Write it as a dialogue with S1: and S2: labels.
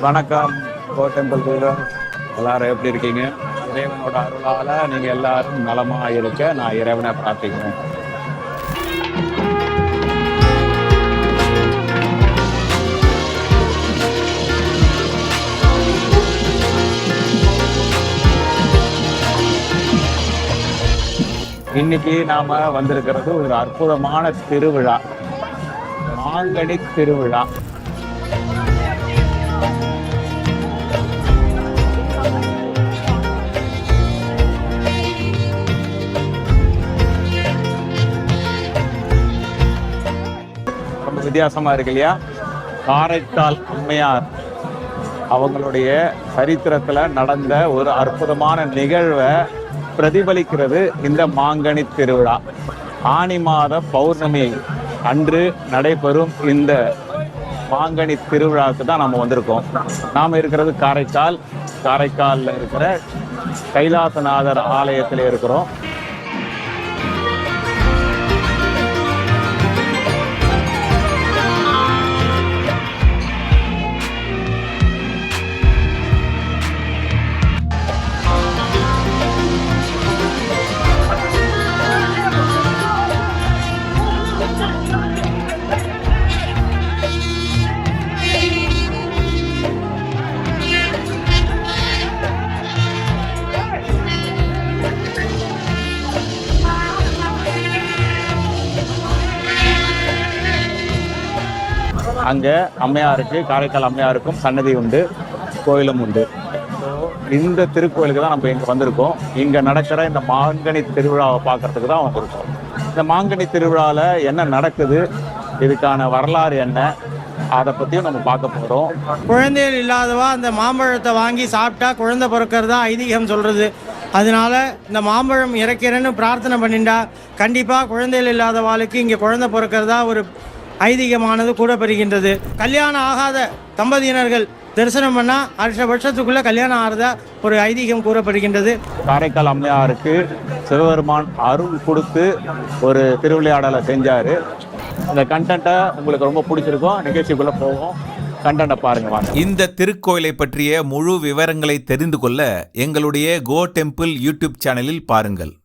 S1: வணக்கம் டெம்பிள் வீரர், எல்லாரும் எப்படி இருக்கீங்க? இறைவனோட அருளால நீங்க எல்லாரும் நலமா இருக்க நான் இறைவனை பிரார்த்திக்கிறேன். இன்னைக்கு நாம வந்திருக்கிறது ஒரு அற்புதமான திருவிழா, மாங்கனி திருவிழா. ரொம்ப வித்தியாசமா இருக்கு இல்லையா? காரைக்கால் அம்மையார் அவங்களுடைய சரித்திரத்துல நடந்த ஒரு அற்புதமான நிகழ்வை பிரதிபலிக்கிறது இந்த மாங்கனி திருவிழா. ஆனி மாத பௌர்ணமி அன்று நடைபெறும் இந்த மாங்கனி திருவிழாவுக்கு தான் நம்ம வந்திருக்கோம். நாம் இருக்கிறது காரைக்காலில் இருக்கிற கைலாசநாதர் ஆலயத்தில் இருக்கிறோம். அங்கே அம்மையாருக்கு, காரைக்கால் அம்மையாருக்கும் சன்னதி உண்டு, கோயிலும் உண்டு. இந்த திருக்கோயிலுக்கு தான் நம்ம இங்கே வந்திருக்கோம். இங்கே நடக்கிற இந்த மாங்கனி திருவிழாவை பார்க்கறதுக்கு தான் வந்திருக்கோம். இந்த மாங்கனி திருவிழாவில் என்ன நடக்குது, இதுக்கான வரலாறு என்ன, அதை பற்றியும் நம்ம பார்க்க போகிறோம்.
S2: குழந்தைகள் இல்லாதவா அந்த மாம்பழத்தை வாங்கி சாப்பிட்டா குழந்தை பிறக்கிறதா ஐதீகம் சொல்கிறது. அதனால இந்த மாம்பழம் இறக்கிறேன்னு பிரார்த்தனை பண்ணிண்டா கண்டிப்பாக குழந்தைகள் இல்லாதவாளுக்கு இங்கே குழந்தை பிறக்கிறதா ஒரு ஐதீகமானது கூறப்படுகின்றது. கல்யாணம் ஆகாத தம்பதியினர்கள் தரிசனம் பண்ணால் அடுத்த வருஷத்துக்குள்ளே கல்யாணம் ஆகிறதா ஒரு ஐதீகம் கூறப்படுகின்றது.
S1: காரைக்கால் அம்மையாருக்கு சிவபெருமான் அருள் கொடுத்து ஒரு திருவிளையாடலை செஞ்சார். அந்த கண்டென்ட்டை உங்களுக்கு ரொம்ப பிடிச்சிருக்கும். நிகழ்ச்சிக்குள்ளே போவோம், கண்டென்ட்டை பாருங்க வாங்க.
S3: இந்த திருக்கோயிலை பற்றிய முழு விவரங்களை தெரிந்து கொள்ள எங்களுடைய கோ டெம்பிள் யூடியூப் சேனலில் பாருங்கள்.